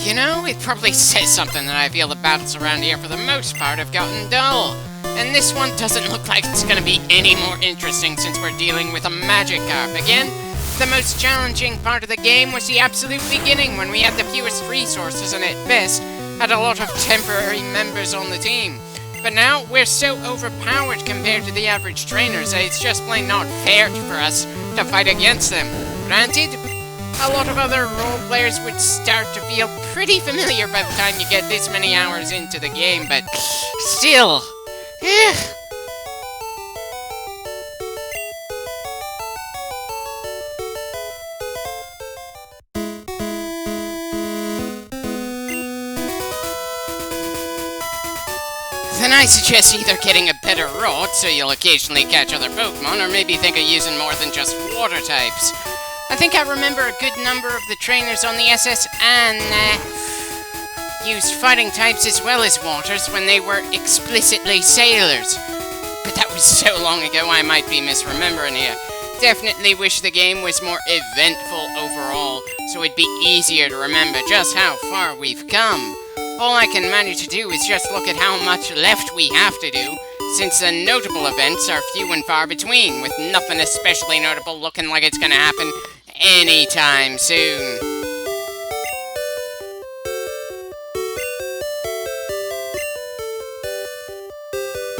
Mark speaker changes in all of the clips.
Speaker 1: You know, it probably says something that I feel the battles around here for the most part have gotten dull. And this one doesn't look like it's gonna be any more interesting since we're dealing with a Magikarp again. The most challenging part of the game was the absolute beginning when we had the fewest resources and at best had a lot of temporary members on the team. But now we're so overpowered compared to the average trainers that it's just plain not fair for us to fight against them. Granted, a lot of other role players would start to feel pretty familiar by the time you get this many hours into the game, but still. Then I suggest either getting a better rod so you'll occasionally catch other Pokemon, or maybe think of using more than just water types. I think I remember a good number of the trainers on the SS and used fighting types as well as waters when they were explicitly sailors. But that was so long ago I might be misremembering here. Definitely wish the game was more eventful overall, so it'd be easier to remember just how far we've come. All I can manage to do is just look at how much left we have to do, since the notable events are few and far between, with nothing especially notable looking like it's gonna happen anytime soon.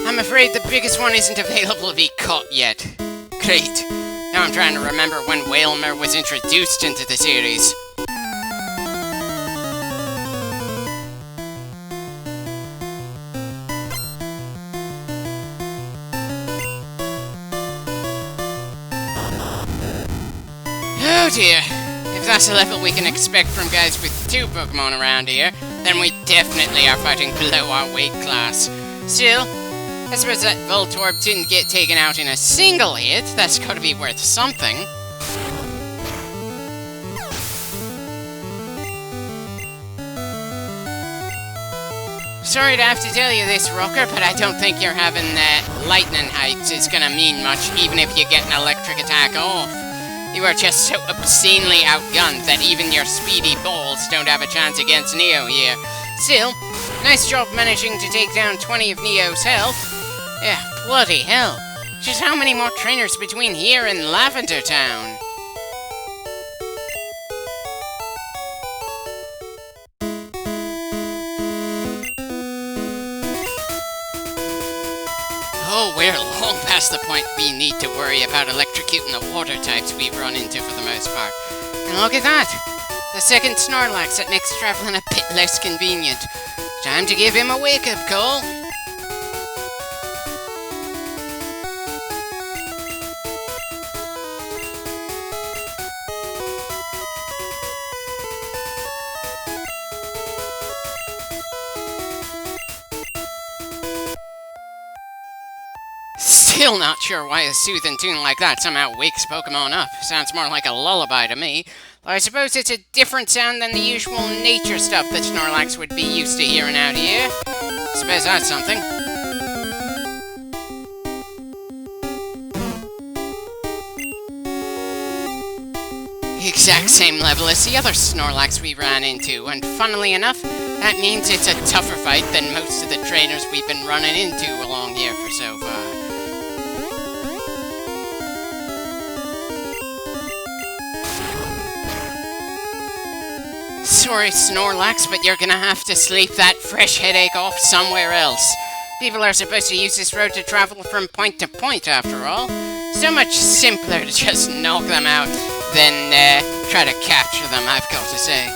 Speaker 1: I'm afraid the biggest one isn't available to be caught yet. Great. Now I'm trying to remember when Wailmer was introduced into the series. Oh dear. If that's a level we can expect from guys with 2 Pokemon around here, then we definitely are fighting below our weight class. Still, I suppose that Voltorb didn't get taken out in a single hit. That's gotta be worth something. Sorry to have to tell you this, Rocker, but I don't think you're having lightning heights is gonna mean much, even if you get an electric attack off. You are just so obscenely outgunned that even your speedy balls don't have a chance against Neo here. Still, nice job managing to take down 20 of Neo's health. Yeah, bloody hell. Just how many more trainers between here and Lavender Town? Oh, we're long past the point we need to worry about electrocuting the water types we run into for the most part. And look at that! The second Snorlax that makes traveling a bit less convenient. Time to give him a wake-up call. Still not sure why a soothing tune like that somehow wakes Pokemon up. Sounds more like a lullaby to me. Though I suppose it's a different sound than the usual nature stuff that Snorlax would be used to hearing out here. Suppose that's something. The exact same level as the other Snorlax we ran into, and funnily enough, that means it's a tougher fight than most of the trainers we've been running into along here for so far. Sorry, Snorlax, but you're gonna have to sleep that fresh headache off somewhere else. People are supposed to use this road to travel from point to point, after all. So much simpler to just knock them out than try to capture them, I've got to say.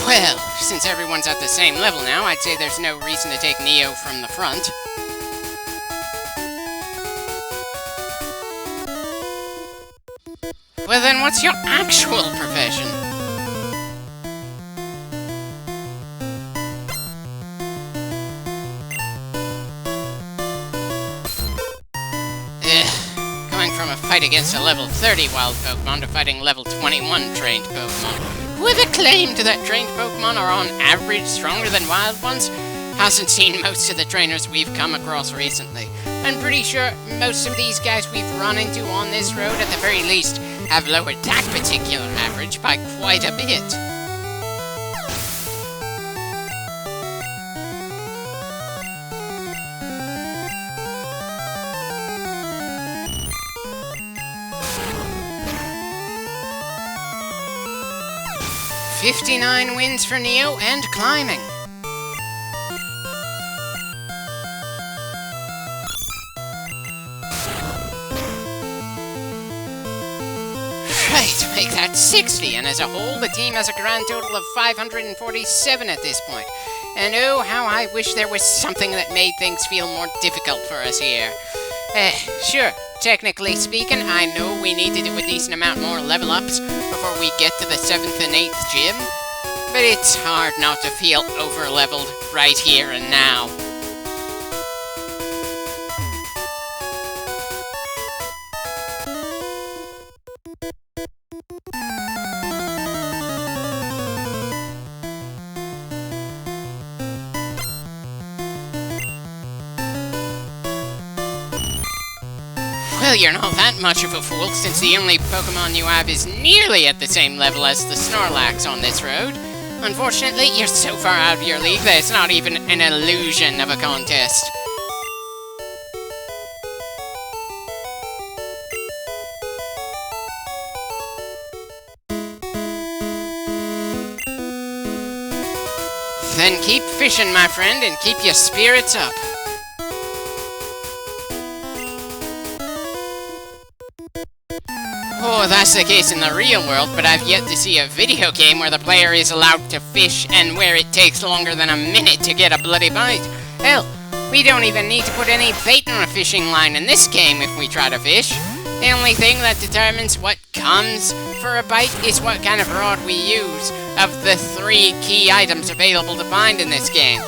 Speaker 1: Well, since everyone's at the same level now, I'd say there's no reason to take Neo from the front. Well then, what's your actual profession? Going from a fight against a level 30 wild Pokemon to fighting level 21 trained Pokemon. Whoever claimed that trained Pokemon are on average stronger than wild ones hasn't seen most of the trainers we've come across recently. I'm pretty sure most of these guys we've run into on this road, at the very least, have lowered that particular average by quite a bit. "59 wins for Neo and climbing." Right, make that 60, and as a whole, the team has a grand total of 547 at this point. And oh, how I wish there was something that made things feel more difficult for us here. Sure, technically speaking, I know we need to do a decent amount more level-ups before we get to the 7th and 8th gym, but it's hard not to feel over-leveled right here and now. Well, you're not that much of a fool, since the only Pokemon you have is nearly at the same level as the Snorlax on this road. Unfortunately, you're so far out of your league that it's not even an illusion of a contest. Then keep fishing, my friend, and keep your spirits up. Oh, that's the case in the real world, but I've yet to see a video game where the player is allowed to fish and where it takes longer than a minute to get a bloody bite. Hell, we don't even need to put any bait on a fishing line in this game if we try to fish. The only thing that determines what comes for a bite is what kind of rod we use of the 3 key items available to find in this game.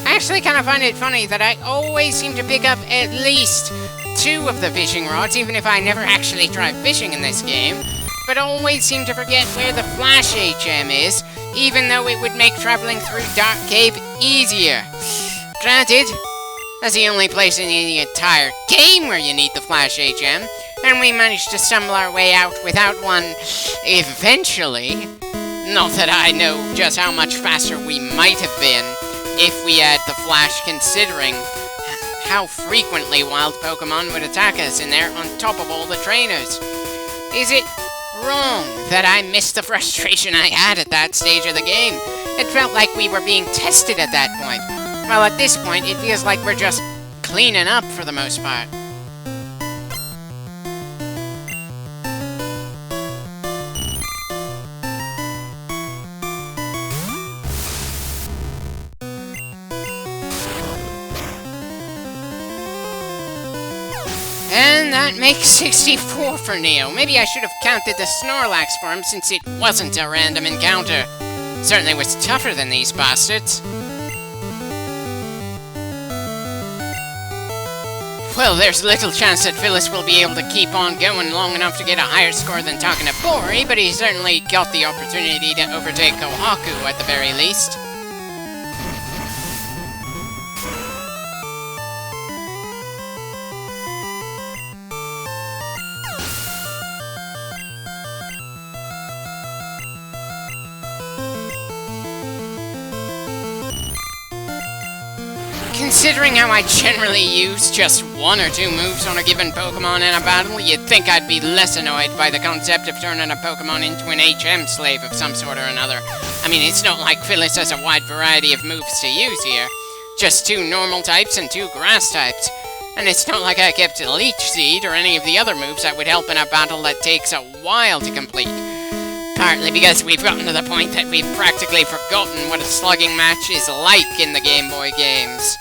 Speaker 1: I actually kind of find it funny that I always seem to pick up at least 2 of the fishing rods, even if I never actually try fishing in this game, but always seem to forget where the Flash HM is, even though it would make traveling through Dark Cave easier. Granted, that's the only place in the entire game where you need the Flash HM, and we managed to stumble our way out without one eventually. Not that I know just how much faster we might have been if we had the Flash, considering how frequently wild Pokemon would attack us in there on top of all the trainers. Is it wrong that I missed the frustration I had at that stage of the game? It felt like we were being tested at that point. Well, at this point, it feels like we're just cleaning up for the most part. And that makes 64 for Neo. Maybe I should have counted the Snorlax for him, since it wasn't a random encounter. Certainly was tougher than these bastards. Well, there's little chance that Phyllis will be able to keep on going long enough to get a higher score than talking to Bori, but he certainly got the opportunity to overtake Kohaku at the very least. Considering how I generally use just 1 or 2 moves on a given Pokemon in a battle, you'd think I'd be less annoyed by the concept of turning a Pokemon into an HM slave of some sort or another. I mean, it's not like Phyllis has a wide variety of moves to use here. Just 2 normal types and 2 grass types. And it's not like I kept Leech Seed or any of the other moves that would help in a battle that takes a while to complete. Partly because we've gotten to the point that we've practically forgotten what a slugging match is like in the Game Boy games.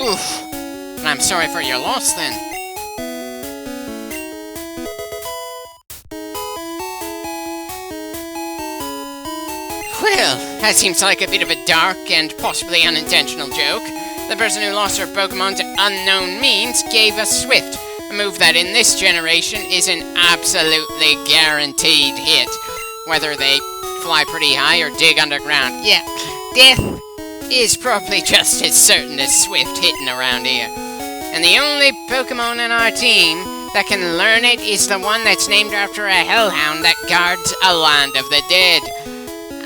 Speaker 1: Oof. And I'm sorry for your loss, then. Well, That seems like a bit of a dark and possibly unintentional joke. The person who lost her Pokemon to unknown means gave us Swift, a move that in this generation is an absolutely guaranteed hit, whether they fly pretty high or dig underground. Yeah, death is probably just as certain as Swift hitting around here. And the only Pokemon in our team that can learn it is the one that's named after a hellhound that guards a land of the dead.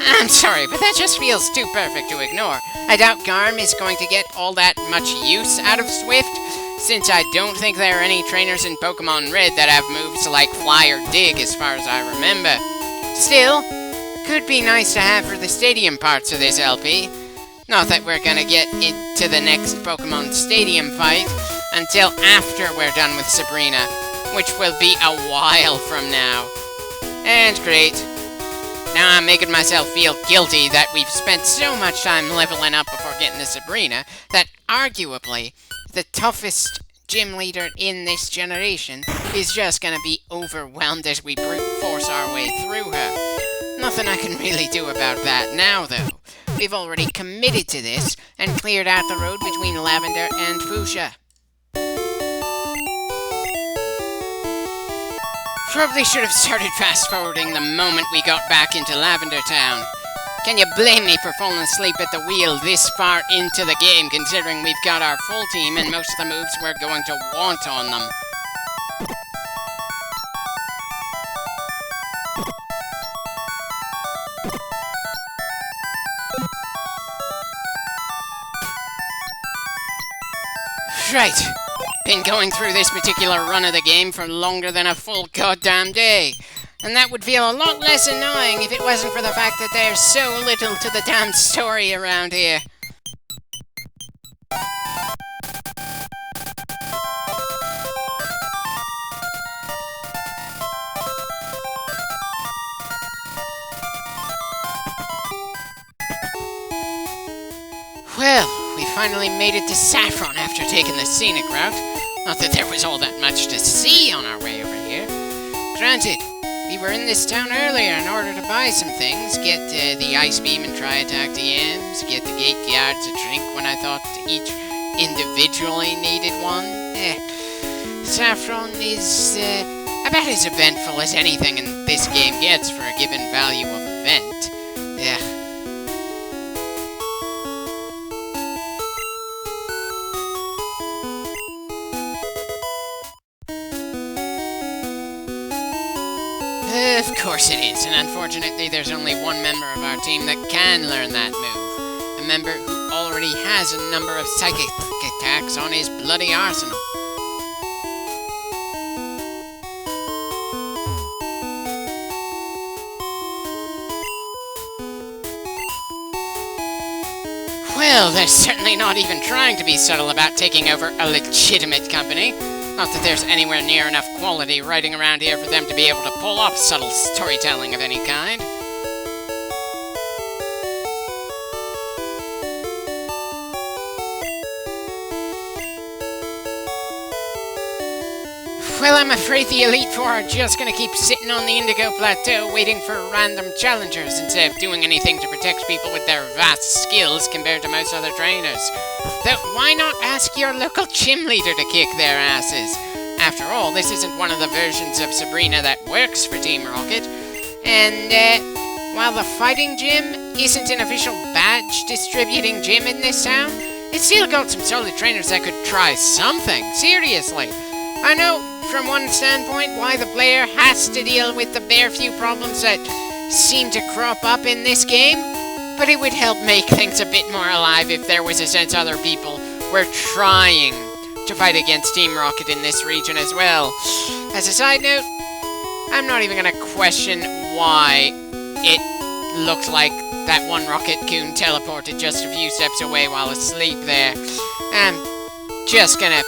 Speaker 1: I'm sorry, but that just feels too perfect to ignore. I doubt Garm is going to get all that much use out of Swift, since I don't think there are any trainers in Pokemon Red that have moves like Fly or Dig as far as I remember. Still, could be nice to have for the stadium parts of this LP. Not that we're gonna get into the next Pokemon Stadium fight until after we're done with Sabrina, which will be a while from now. And great. Now I'm making myself feel guilty that we've spent so much time leveling up before getting to Sabrina that arguably the toughest gym leader in this generation is just gonna be overwhelmed as we brute force our way through her. Nothing I can really do about that now, though. We've already committed to this and cleared out the road between Lavender and Fuchsia. Probably should have started fast-forwarding the moment we got back into Lavender Town. Can you blame me for falling asleep at the wheel this far into the game, considering we've got our full team and most of the moves we're going to want on them? Right. Been going through this particular run of the game for longer than a full goddamn day. And that would feel a lot less annoying if it wasn't for the fact that there's so little to the damn story around here. Well, we finally made it to Saffron after taking the scenic route. Not that there was all that much to see on our way over here. Granted, we were in this town earlier in order to buy some things, get the Ice Beam and Tri-Attack TMs, get the Gate Guards a drink when I thought each individually needed one. Saffron is about as eventful as anything in this game gets for a given value of event. Of course it is, and unfortunately there's only one member of our team that can learn that move. A member who already has a number of psychic attacks on his bloody arsenal. Well, they're certainly not even trying to be subtle about taking over a legitimate company. Not that there's anywhere near enough quality writing around here for them to be able to pull off subtle storytelling of any kind. Well, I'm afraid the Elite Four are just gonna keep sitting on the Indigo Plateau waiting for random challengers instead of doing anything to protect people with their vast skills compared to most other trainers. Though, why not ask your local gym leader to kick their asses? After all, this isn't one of the versions of Sabrina that works for Team Rocket. And, while the fighting gym isn't an official badge distributing gym in this town, it's still got some solid trainers that could try something, seriously. I know, from one standpoint, why the player has to deal with the bare few problems that seem to crop up in this game, but it would help make things a bit more alive if there was a sense other people were trying to fight against Team Rocket in this region as well. As a side note, I'm not even gonna question why it looked like that one Rocket Coon teleported just a few steps away while asleep there. I'm just gonna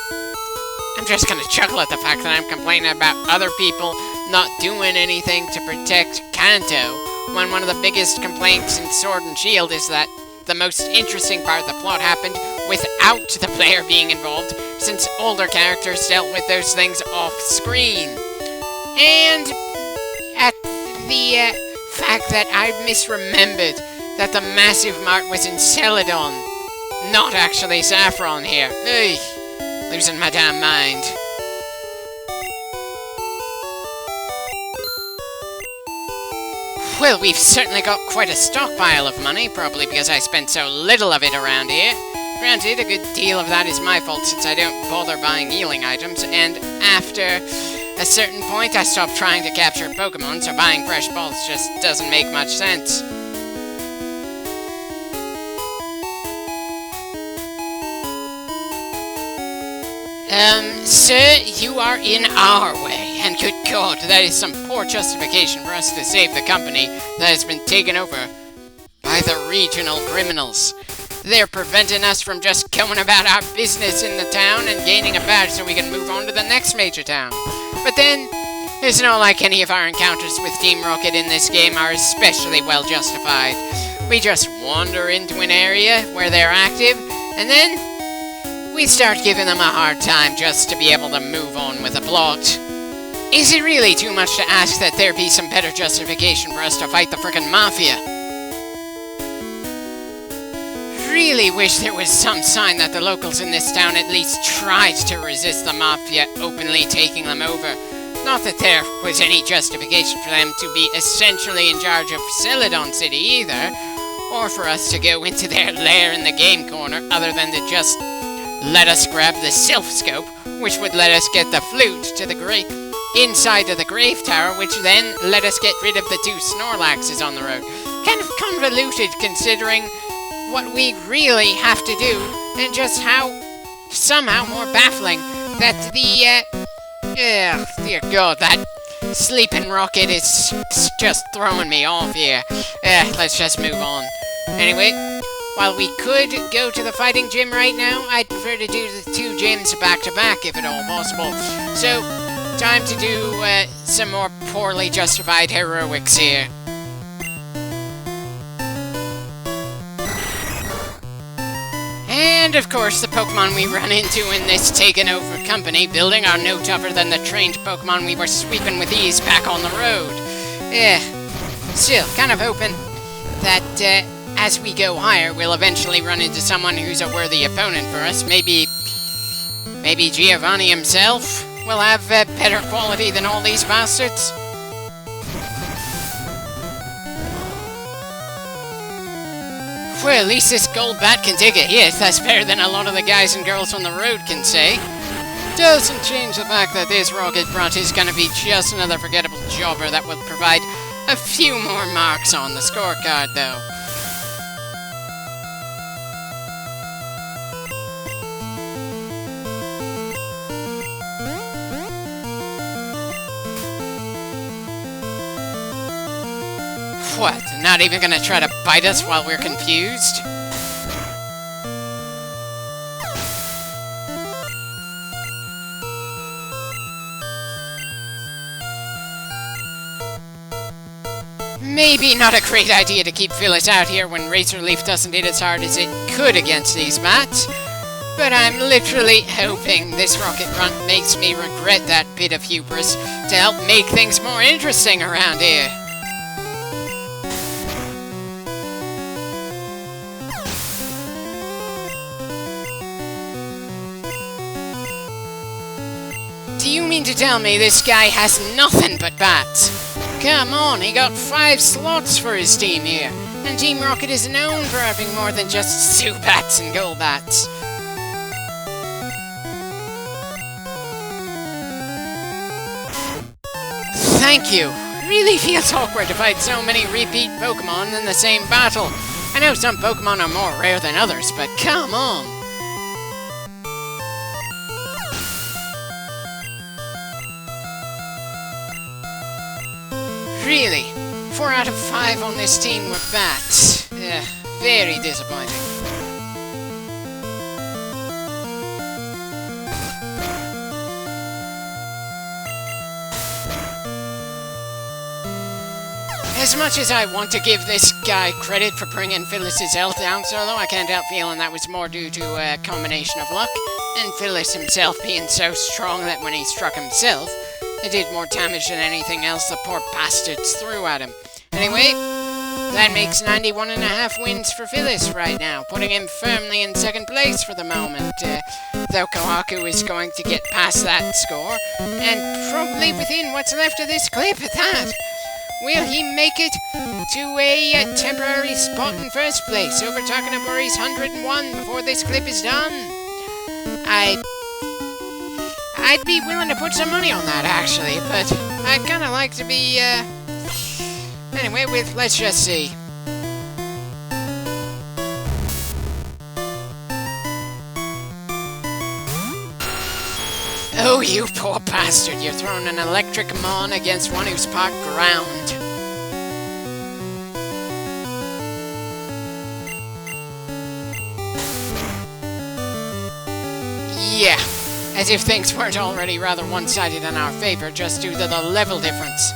Speaker 1: chuckle at the fact that I'm complaining about other people not doing anything to protect Kanto, when one of the biggest complaints in Sword and Shield is that the most interesting part of the plot happened without the player being involved, since older characters dealt with those things off-screen. And at the fact that I misremembered that the massive mart was in Celadon, not actually Saffron here. Ugh, losing my damn mind. Well, we've certainly got quite a stockpile of money, probably because I spent so little of it around here. Granted, a good deal of that is my fault since I don't bother buying healing items, and after a certain point I stopped trying to capture Pokemon, so buying fresh balls just doesn't make much sense. Sir, you are in our way, and good God, that is some poor justification for us to save the company that has been taken over by the regional criminals. They're preventing us from just going about our business in the town and gaining a badge so we can move on to the next major town. But then, it's not like any of our encounters with Team Rocket in this game are especially well justified. We just wander into an area where they're active, and then we start giving them a hard time just to be able to move on with the plot. Is it really too much to ask that there be some better justification for us to fight the frickin' Mafia? Really wish there was some sign that the locals in this town at least tried to resist the Mafia openly taking them over. Not that there was any justification for them to be essentially in charge of Celadon City either, or for us to go into their lair in the game corner other than to just let us grab the Sylph Scope, which would let us get the flute to the inside of the Grave Tower, which then let us get rid of the 2 Snorlaxes on the road. Kind of convoluted considering what we really have to do, and just how somehow more baffling that dear God, that sleeping rocket is just throwing me off here. Let's just move on. Anyway, while we could go to the fighting gym right now, I'd prefer to do the 2 gyms back to back if at all possible. So, time to do some more poorly justified heroics here. And of course, the Pokemon we run into in this taken over company building are no tougher than the trained Pokemon we were sweeping with ease back on the road. Still, kind of hoping that as we go higher, we'll eventually run into someone who's a worthy opponent for us. Maybe Giovanni himself will have better quality than all these bastards. Well, at least this Golbat can take a hit. That's better than a lot of the guys and girls on the road can say. Doesn't change the fact that this Rocket Grunt is gonna be just another forgettable jobber that will provide a few more marks on the scorecard, though. What, not even gonna try to bite us while we're confused? Maybe not a great idea to keep Phyllis out here when Razor Leaf doesn't hit as hard as it could against these mats. But I'm literally hoping this Rocket Grunt makes me regret that bit of hubris to help make things more interesting around here. Do you mean to tell me this guy has nothing but bats? Come on, he got 5 slots for his team here, and Team Rocket is known for having more than just Zubats and Golbats. Thank you. Really feels awkward to fight so many repeat Pokemon in the same battle. I know some Pokemon are more rare than others, but come on. Really, 4 out of 5 on this team were bats. Very disappointing. As much as I want to give this guy credit for bringing Phyllis's health down solo, I can't help feeling that was more due to a combination of luck, and Phyllis himself being so strong that when he struck himself, it did more damage than anything else the poor bastards threw at him. Anyway, That makes 91.5 wins for Phyllis right now, putting him firmly in second place for the moment, though Kohaku is going to get past that score, and probably within what's left of this clip at that. Will he make it to a temporary spot in first place over Takanabori's 101 before this clip is done? I'd be willing to put some money on that, actually, but I'd kind of like to be, Anyway, let's just see. Oh, you poor bastard, you're throwing an electric mon against one who's part ground. Yeah, as if things weren't already rather one-sided in our favor just due to the level difference.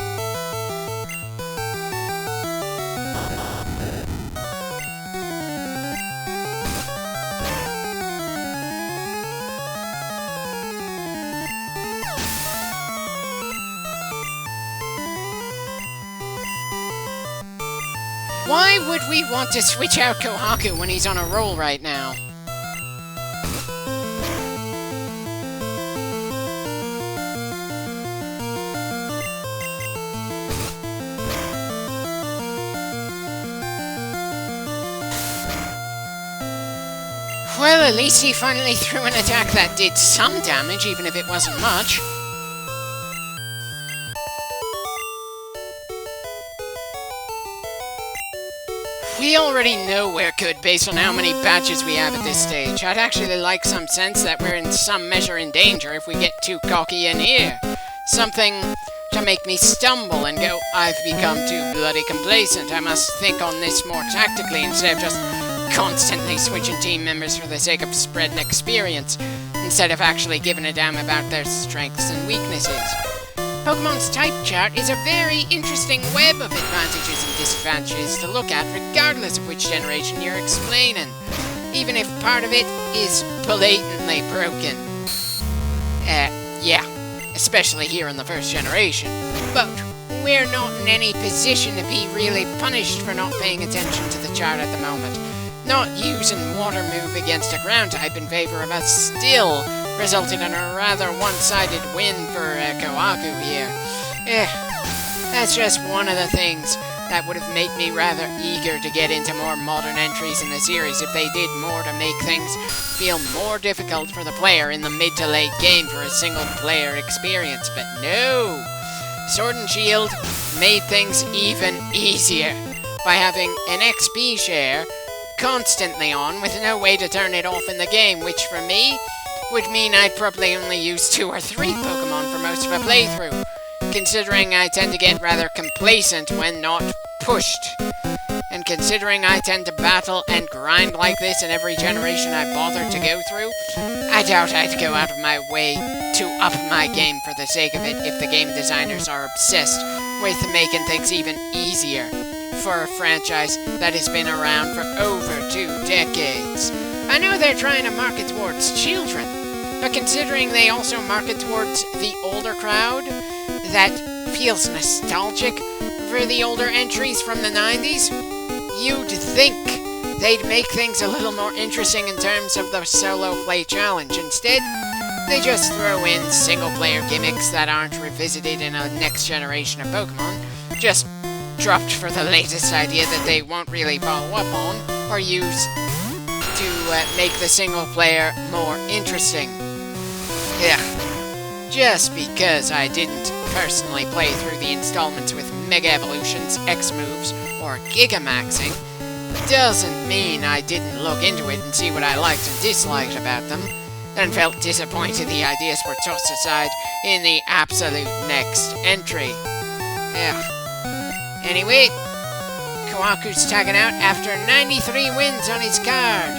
Speaker 1: Why would we want to switch out Kohaku when he's on a roll right now? Well, at least he finally threw an attack that did some damage, even if it wasn't much. We already know we're good based on how many badges we have at this stage. I'd actually like some sense that we're in some measure in danger if we get too cocky in here. Something to make me stumble and go, I've become too bloody complacent. I must think on this more tactically instead of just constantly switching team members for the sake of spreading experience, instead of actually giving a damn about their strengths and weaknesses. Pokemon's type chart is a very interesting web of advantages and disadvantages to look at regardless of which generation you're explaining, even if part of it is blatantly broken. Yeah, especially here in the first generation. But we're not in any position to be really punished for not paying attention to the chart at the moment. Not using Water Move against a ground type in favor of us still resulted in a rather one-sided win for Kohaku here. That's just one of the things that would have made me rather eager to get into more modern entries in the series if they did more to make things feel more difficult for the player in the mid to late game for a single-player experience, but no! Sword and Shield made things even easier by having an XP share constantly on with no way to turn it off in the game, which for me would mean I'd probably only use 2 or 3 Pokemon for most of a playthrough, considering I tend to get rather complacent when not pushed. And considering I tend to battle and grind like this in every generation I bother to go through, I doubt I'd go out of my way to up my game for the sake of it if the game designers are obsessed with making things even easier for a franchise that has been around for over 2 decades. I know they're trying to market towards children, but considering they also market towards the older crowd that feels nostalgic for the older entries from the 90s, you'd think they'd make things a little more interesting in terms of the solo play challenge. Instead, they just throw in single-player gimmicks that aren't revisited in a next generation of Pokemon, just dropped for the latest idea that they won't really follow up on or use to make the single player more interesting. Yeah, just because I didn't personally play through the installments with Mega Evolutions, X-Moves, or Gigamaxing doesn't mean I didn't look into it and see what I liked and disliked about them, and felt disappointed the ideas were tossed aside in the absolute next entry. Yeah. Anyway, Kohaku's tagging out after 93 wins on his card.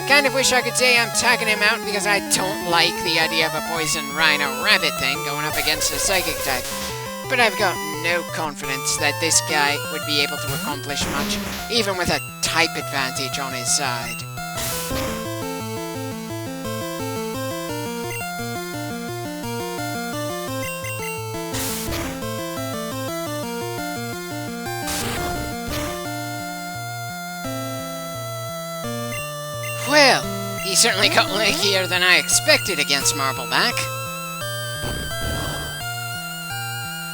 Speaker 1: Kind of wish I could say I'm tagging him out because I don't like the idea of a poison rhino rabbit thing going up against a psychic type. But I've got no confidence that this guy would be able to accomplish much, even with a type advantage on his side. certainly got luckier than I expected against Marbleback.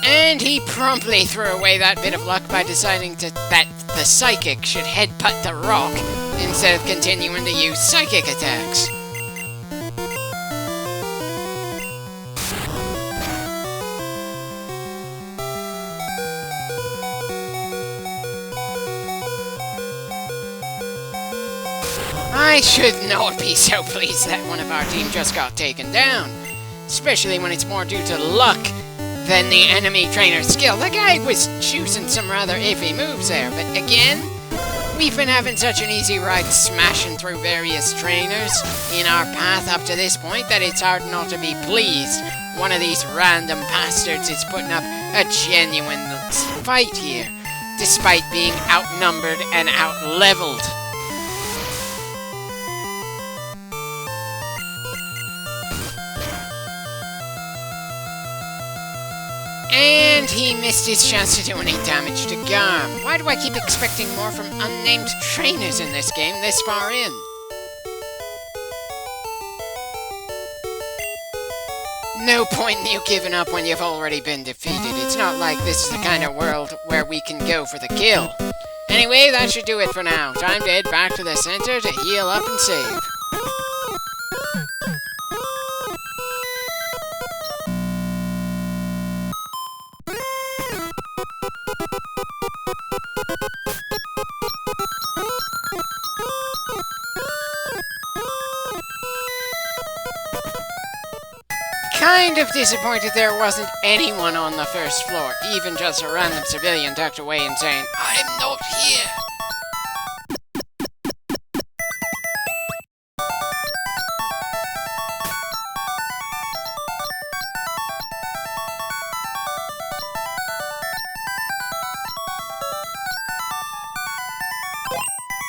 Speaker 1: And he promptly threw away that bit of luck by deciding that the Psychic should headbutt the rock instead of continuing to use psychic attacks. I should not be so pleased that one of our team just got taken down, especially when it's more due to luck than the enemy trainer's skill. The guy was choosing some rather iffy moves there, but again, we've been having such an easy ride smashing through various trainers in our path up to this point that it's hard not to be pleased one of these random bastards is putting up a genuine fight here, despite being outnumbered and out-leveled. And he missed his chance to do any damage to Garm. Why do I keep expecting more from unnamed trainers in this game this far in? No point in you giving up when you've already been defeated. It's not like this is the kind of world where we can go for the kill. Anyway, that should do it for now. Time to head back to the center to heal up and save. Kind of disappointed there wasn't anyone on the first floor, even just a random civilian tucked away and saying, "I'm not here."